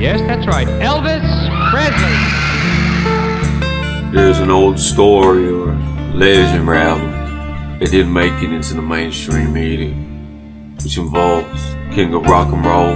Yes, that's right. Elvis Presley. There's an old story or legend rather that didn't make it into the mainstream media, which involves King of Rock and Roll,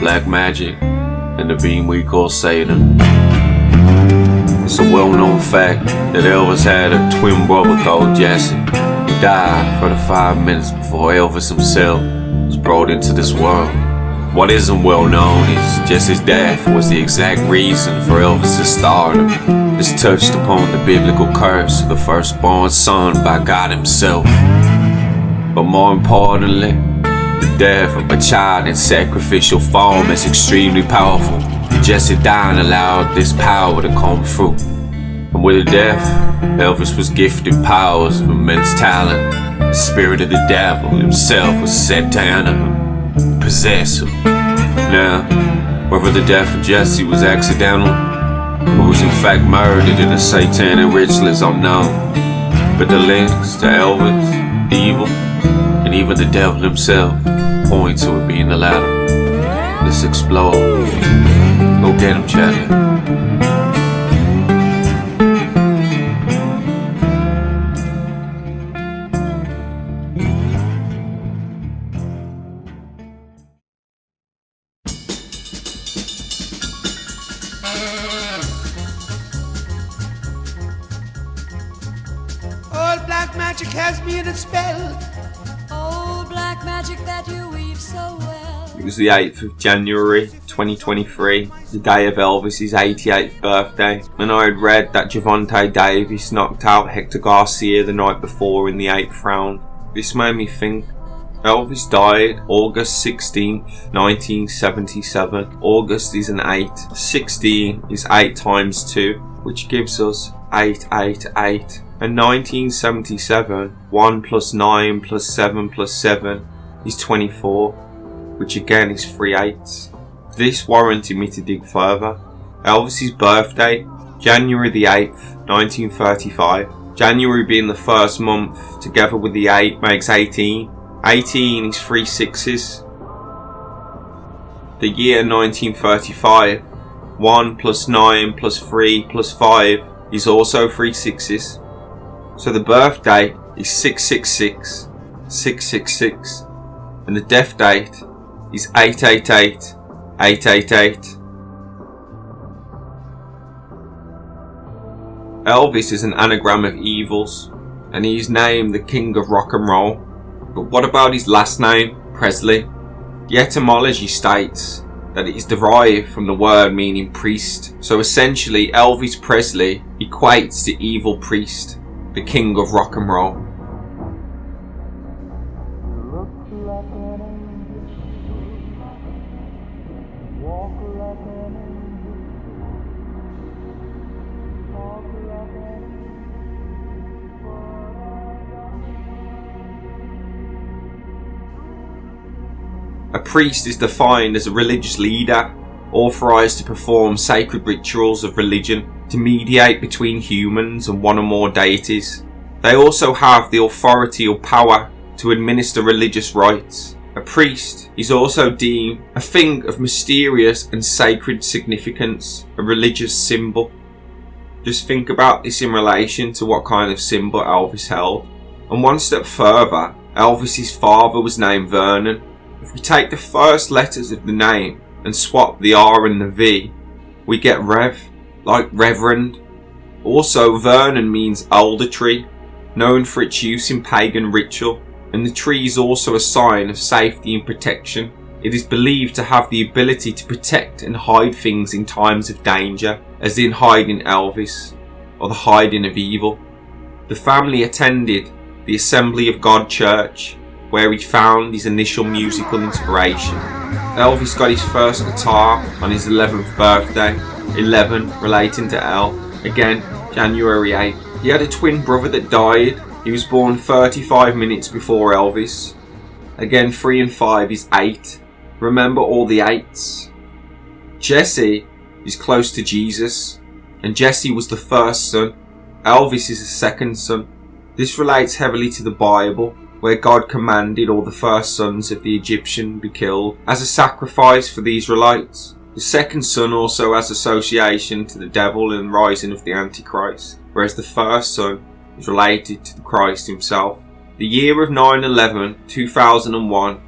Black Magic, and the being we call Satan. It's a well-known fact that Elvis had a twin brother called Jesse, who died 35 minutes before Elvis himself was brought into this world. What isn't well known is Jesse's death was the exact reason for Elvis' stardom. This touched upon the biblical curse of the firstborn son by God himself. But more importantly, the death of a child in sacrificial form is extremely powerful. Jesse dying allowed this power to come through. And with the death, Elvis was gifted powers of immense talent. The spirit of the devil himself was set to enter him, possess him. Now, whether the death of Jesse was accidental or was in fact murdered in a satanic ritual is unknown. But the links to Elvis, evil, and even the devil himself point to it being the latter. Let's explore. Go get him, Charlie. All black magic has me in its spell. Oh, black magic that you weave so well. It was the 8th of January 2023, the day of Elvis' 88th birthday, and I had read that Gervonta Davis knocked out Hector Garcia the night before in the 8th round. This made me think. Elvis died August 16th, 1977. August is an 8. 16 is 8 times 2, which gives us 888. And 1977, 1 plus 9 plus 7 plus 7 is 24, which again is 3 8s. This warranted me to dig further. Elvis's birthday, January the 8th, 1935. January being the first month, together with the 8 makes 18. 18 is 3 6s. The year 1935, 1 plus 9 plus 3 plus 5 is also 3 6s. So the birth date is 666, 666, and the death date is 888, 888. Elvis is an anagram of evils, and he is named the King of Rock and Roll. But what about his last name, Presley? The etymology states that it is derived from the word meaning priest. So essentially, Elvis Presley equates to evil priest, the King of Rock and Roll. A priest is defined as a religious leader, authorized to perform sacred rituals of religion to mediate between humans and one or more deities. They also have the authority or power to administer religious rites. A priest is also deemed a thing of mysterious and sacred significance, a religious symbol. Just think about this in relation to what kind of symbol Elvis held. And one step further, Elvis's father was named Vernon. If we take the first letters of the name and swap the R and the V, we get Rev, like Reverend. Also, Vernon means alder tree, known for its use in pagan ritual, and the tree is also a sign of safety and protection. It is believed to have the ability to protect and hide things in times of danger, as in hiding Elvis, or the hiding of evil. The family attended the Assembly of God Church, where he found his initial musical inspiration. Elvis got his first guitar on his 11th birthday, 11 relating to L, again January 8. He had a twin brother that died. He was born 35 minutes before Elvis. Again 3 and 5 is 8. Remember all the 8s. Jesse is close to Jesus, and Jesse was the first son. Elvis is the second son. This relates heavily to the Bible, where God commanded all the first sons of the Egyptian be killed as a sacrifice for the Israelites. The second son also has association to the devil and rising of the Antichrist, whereas the first son is related to the Christ himself. The year of 9/11, 2001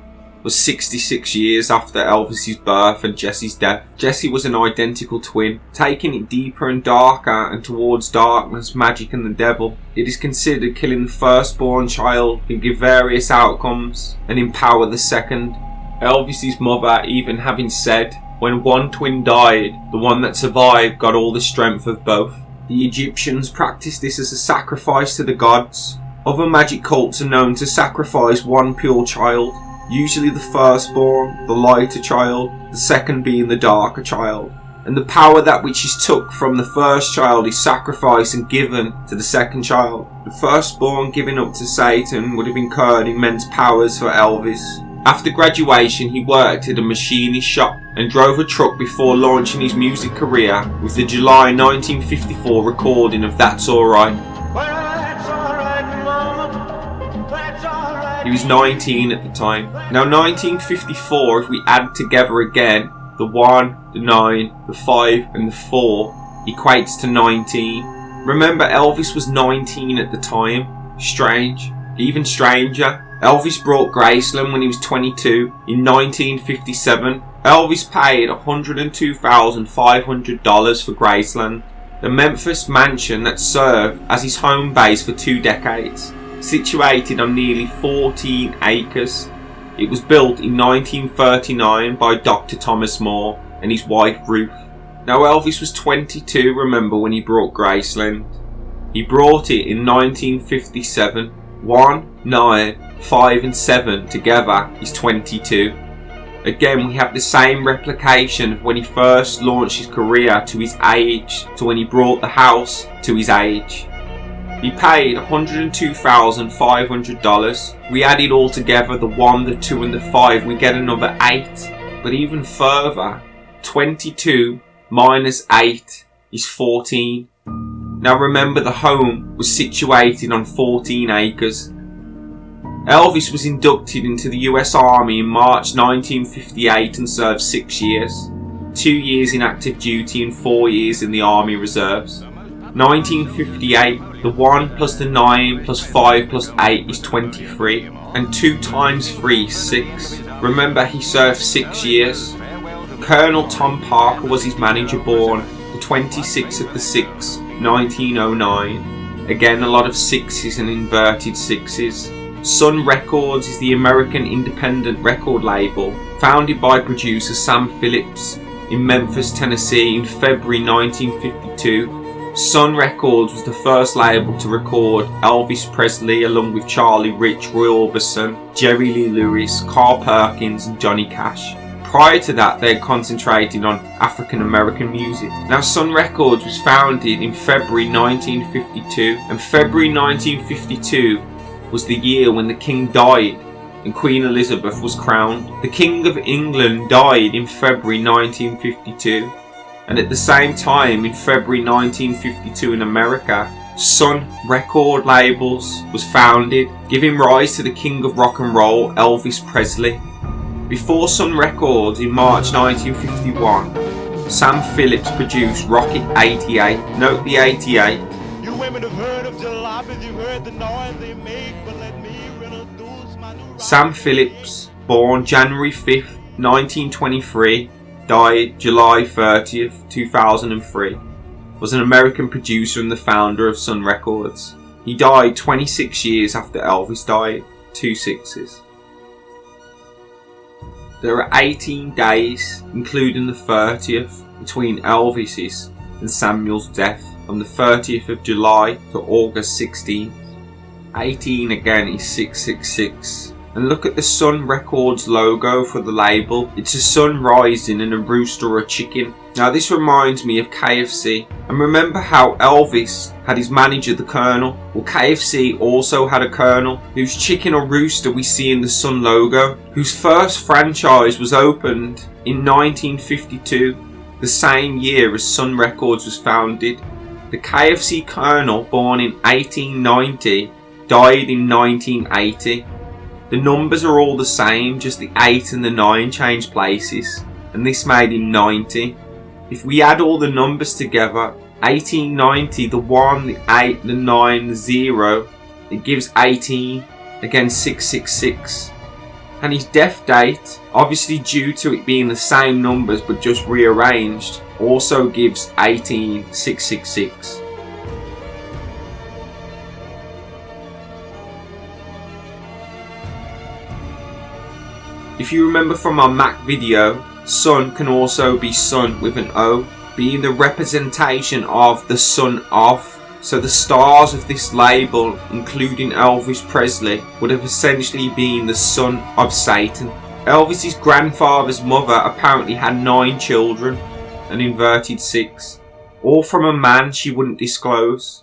was 66 years after Elvis's birth and Jesse's death. Jesse was an identical twin, taking it deeper and darker and towards darkness, magic and the devil. It is considered killing the firstborn child can give various outcomes and empower the second. Elvis's mother even having said, when one twin died, the one that survived got all the strength of both. The Egyptians practiced this as a sacrifice to the gods. Other magic cults are known to sacrifice one pure child, usually the firstborn, the lighter child, the second being the darker child. And the power that which is took from the first child is sacrificed and given to the second child. The firstborn giving up to Satan would have incurred immense powers for Elvis. After graduation, he worked at a machinist shop and drove a truck before launching his music career with the July 1954 recording of That's Alright. He was 19 at the time. Now 1954, if we add together again, the 1, the 9, the 5 and the 4 equates to 19. Remember, Elvis was 19 at the time. Strange. Even stranger, Elvis brought Graceland when he was 22 in 1957. Elvis paid $102,500 for Graceland, the Memphis mansion that served as his home base for 2 decades. Situated on nearly 14 acres. It was built in 1939 by Dr. Thomas Moore and his wife Ruth. Now Elvis was 22, remember, when he brought Graceland. He brought it in 1957. 1, 9, 5 and 7 together is 22. Again, we have the same replication of when he first launched his career to his age to when he brought the house to his age. He paid $102,500. We add it all together, the 1, the 2 and the 5, we get another 8. But even further, 22 minus 8 is 14. Now remember, the home was situated on 14 acres. Elvis was inducted into the US Army in March 1958 and served 6 years. 2 years in active duty and 4 years in the Army Reserves. 1958, the 1 plus the 9 plus 5 plus 8 is 23. And 2 times 3 is 6. Remember, he served 6 years. Colonel Tom Parker was his manager, born the 26th of the 6th, 1909. Again, a lot of 6s and inverted 6s. Sun Records is the American independent record label, founded by producer Sam Phillips in Memphis, Tennessee in February 1952. Sun Records was the first label to record Elvis Presley along with Charlie Rich, Roy Orbison, Jerry Lee Lewis, Carl Perkins and Johnny Cash. Prior to that, they had concentrated on African American music. Now, Sun Records was founded in February 1952, and February 1952 was the year when the King died and Queen Elizabeth was crowned. The King of England died in February 1952, and at the same time in February 1952 in America, Sun Record Labels was founded, giving rise to the King of Rock and Roll, Elvis Presley. Before Sun Records in March 1951, Sam Phillips produced Rocket 88. Note the 88. You women have heard of jalopies, you've heard the noise they make, but let me introduce my new Sam Phillips, born January 5th, 1923, died July 30th, 2003, was an American producer and the founder of Sun Records. He died 26 years after Elvis died, 2 6s. There are 18 days, including the 30th, between Elvis's and Samuel's death on the 30th of July to August 16th. 18 again is 666. And look at the Sun Records logo for the label. It's a sun rising and a rooster or a chicken. Now this reminds me of KFC. And remember how Elvis had his manager, the Colonel? Well, KFC also had a Colonel, whose chicken or rooster we see in the Sun logo, whose first franchise was opened in 1952, the same year as Sun Records was founded. The KFC Colonel, born in 1890, died in 1980. The numbers are all the same, just the 8 and the 9 change places. and this made him 90. If we add all the numbers together, 1890, the 1, the 8, the 9, the 0, it gives 18, again 666. And his death date, obviously due to it being the same numbers but just rearranged, also gives 18666. If you remember from our Mac video, sun can also be sun with an O, being the representation of the son of. So the stars of this label, including Elvis Presley, would have essentially been the son of Satan. Elvis's grandfather's mother apparently had 9 children, an inverted 6, all from a man she wouldn't disclose.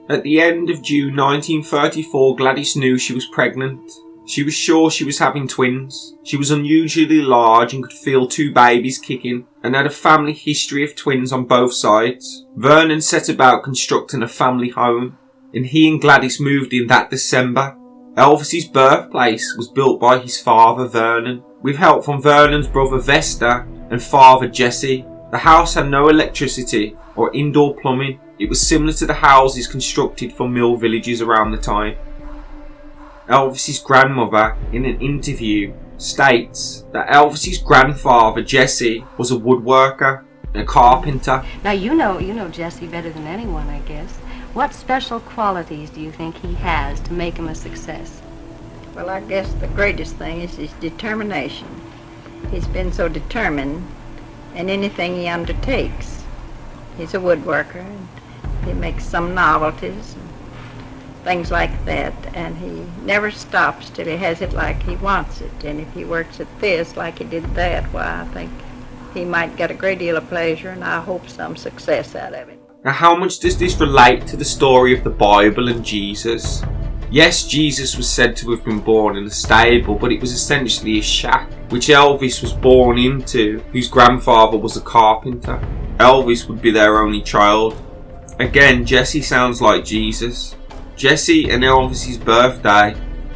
At the end of June 1934, Gladys knew she was pregnant. She was sure she was having twins. She was unusually large and could feel 2 babies kicking, and had a family history of twins on both sides. Vernon set about constructing a family home, and he and Gladys moved in that December. Elvis's birthplace was built by his father, Vernon, with help from Vernon's brother Vesta and father Jesse. The house had no electricity or indoor plumbing. It was similar to the houses constructed for mill villages around the time. Elvis's grandmother, in an interview, states that Elvis's grandfather Jesse was a woodworker and a carpenter. Now you know Jesse better than anyone, I guess. What special qualities do you think he has to make him a success? Well, I guess the greatest thing is his determination. He's been so determined in anything he undertakes. He's a woodworker, and he makes some novelties and things like that, and he never stops till he has it like he wants it. And if he works at this like he did that, why, I think he might get a great deal of pleasure, and I hope some success out of it. Now, how much does this relate to the story of the Bible and Jesus? Yes, Jesus was said to have been born in a stable, but it was essentially a shack, which Elvis was born into, whose grandfather was a carpenter. Elvis would be their only child. Again, Jesse sounds like Jesus. Jesse and Elvis's birthday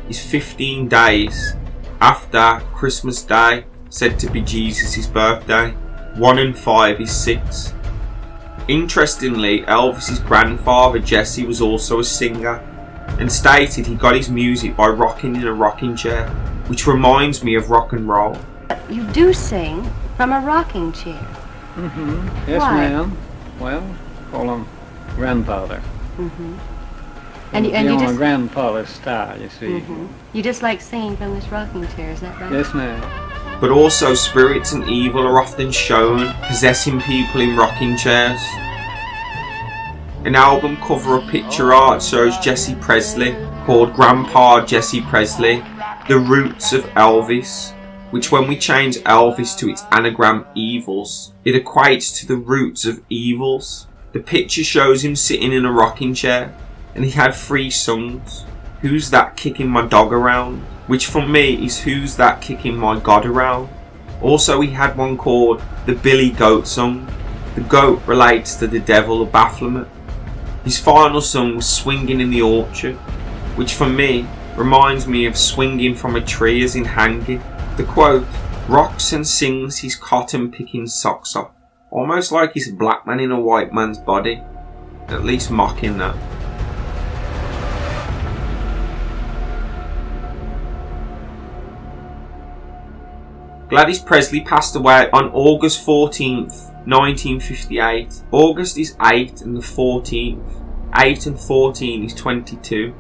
is 15 days after Christmas Day, said to be Jesus' birthday. 1 and 5 is 6. Interestingly, Elvis's grandfather Jesse was also a singer, and stated he got his music by rocking in a rocking chair, which reminds me of rock and roll. You do sing from a rocking chair. Yes, Why? ma'am. Well, call him grandfather. And you on just grandfather's style, you see. you just like singing from this rocking chair, is that right? Yes, ma'am. But also, spirits and evil are often shown possessing people in rocking chairs. An album cover of picture art shows Jesse Presley, called Grandpa Jesse Presley, The Roots of Elvis, which when we change Elvis to its anagram evils, it equates to the roots of evils. The picture shows him sitting in a rocking chair, and he had 3 songs. Who's That Kicking My Dog Around? Which for me is Who's That Kicking My God Around? Also, he had one called the Billy Goat Song. The goat relates to the devil of Baphomet. His final song was Swinging in the Orchard, which for me reminds me of swinging from a tree as in hanging. The quote, rocks and sings his cotton picking socks off. Almost like he's a black man in a white man's body. At least mocking that. Gladys Presley passed away on August 14th, 1958. August is 8 and the 14th. 8 and 14 is 22.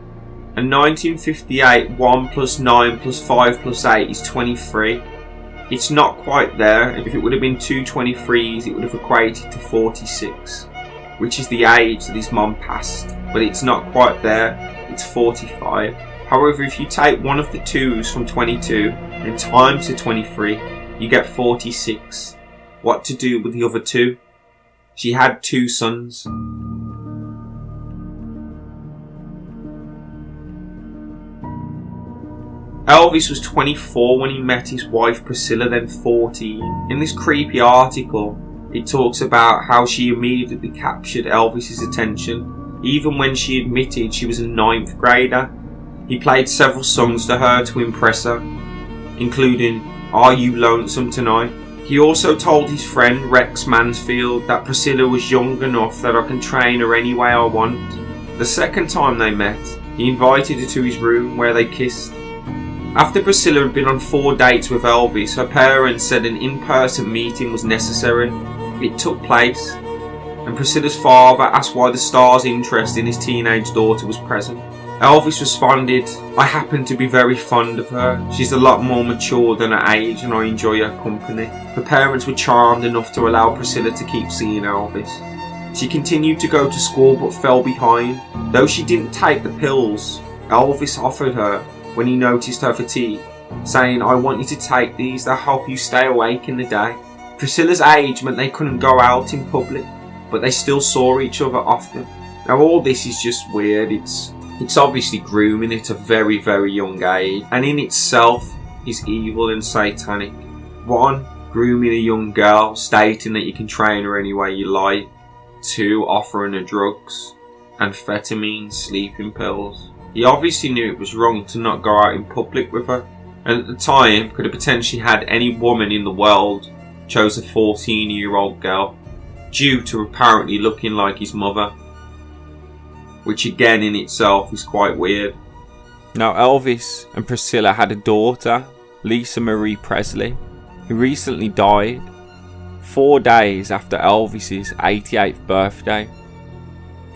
And 1958, 1 plus 9 plus 5 plus 8 is 23. It's not quite there. If it would have been 2 23s, it would have equated to 46, which is the age that his mum passed. But it's not quite there. It's 45. However, if you take one of the 2's from 22 and times to 23, you get 46. What to do with the other 2? She had 2 sons. Elvis was 24 when he met his wife Priscilla, then 14. In this creepy article, it talks about how she immediately captured Elvis's attention, even when she admitted she was a 9th grader. He played several songs to her to impress her, including Are You Lonesome Tonight? He also told his friend Rex Mansfield that Priscilla was young enough that I can train her any way I want. The second time they met, he invited her to his room where they kissed. After Priscilla had been on 4 dates with Elvis, her parents said an in-person meeting was necessary. It took place, and Priscilla's father asked why the star's interest in his teenage daughter was present. Elvis responded, I happen to be very fond of her. She's a lot more mature than her age and I enjoy her company. Her parents were charmed enough to allow Priscilla to keep seeing Elvis. She continued to go to school but fell behind. Though she didn't take the pills, Elvis offered her when he noticed her fatigue, saying, I want you to take these, they'll help you stay awake in the day. Priscilla's age meant they couldn't go out in public, but they still saw each other often. Now all this is just weird. It's obviously grooming at a very, very young age, and in itself is evil and satanic. 1. Grooming a young girl, stating that you can train her any way you like. 2. Offering her drugs, amphetamines, sleeping pills. He obviously knew it was wrong to not go out in public with her, and at the time could have potentially had any woman in the world chose a 14-year-old girl, due to apparently looking like his mother, which again in itself is quite weird. Now Elvis and Priscilla had a daughter, Lisa Marie Presley, who recently died 4 days after Elvis's 88th birthday.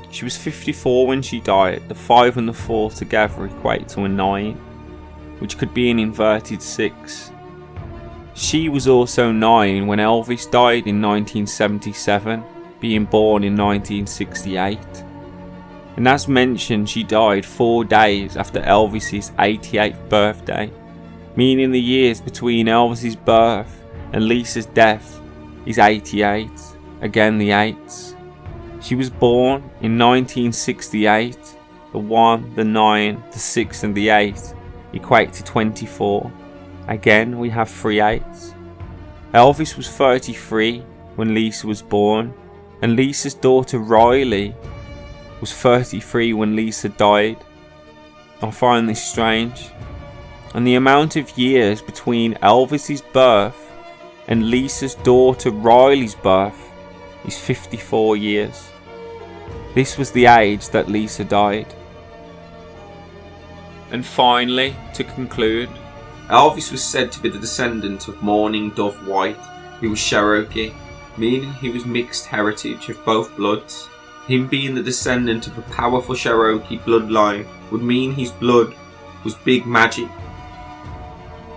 She was 54 when she died. The 5 and the 4 together equate to a 9, which could be an inverted 6. She was also 9 when Elvis died in 1977, being born in 1968. And as mentioned, she died 4 days after Elvis's 88th birthday, meaning the years between Elvis's birth and Lisa's death is 88, again the 8s. She was born in 1968, the 1, the 9, the 6 and the 8 equate to 24. Again we have 3 8s. Elvis was 33 when Lisa was born, and Lisa's daughter Riley was 33 when Lisa died. I find this strange. And the amount of years between Elvis's birth and Lisa's daughter Riley's birth is 54 years. This was the age that Lisa died. And finally, to conclude, Elvis was said to be the descendant of Mourning Dove White, who was Cherokee, meaning he was mixed heritage of both bloods. Him being the descendant of a powerful Cherokee bloodline would mean his blood was big magic.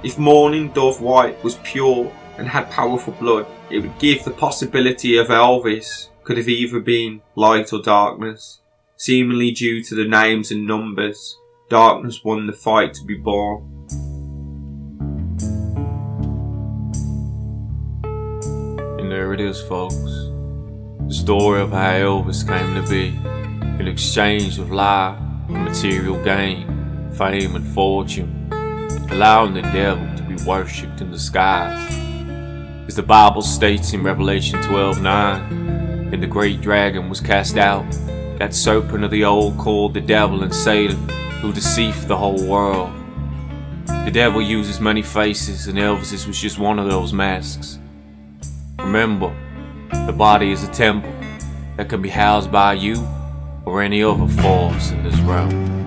If Mourning Dove White was pure and had powerful blood, it would give the possibility of Elvis could have either been light or darkness. Seemingly due to the names and numbers, darkness won the fight to be born. And there it is, folks. The story of how Elvis came to be, in exchange of life and material gain, fame and fortune, allowing the devil to be worshipped in the skies. As the Bible states in Revelation 12:9, and the great dragon was cast out, that serpent of the old called the devil and Satan, who deceived the whole world. The devil uses many faces, and Elvis's was just one of those masks. Remember, the body is a temple that can be housed by you or any other force in this realm.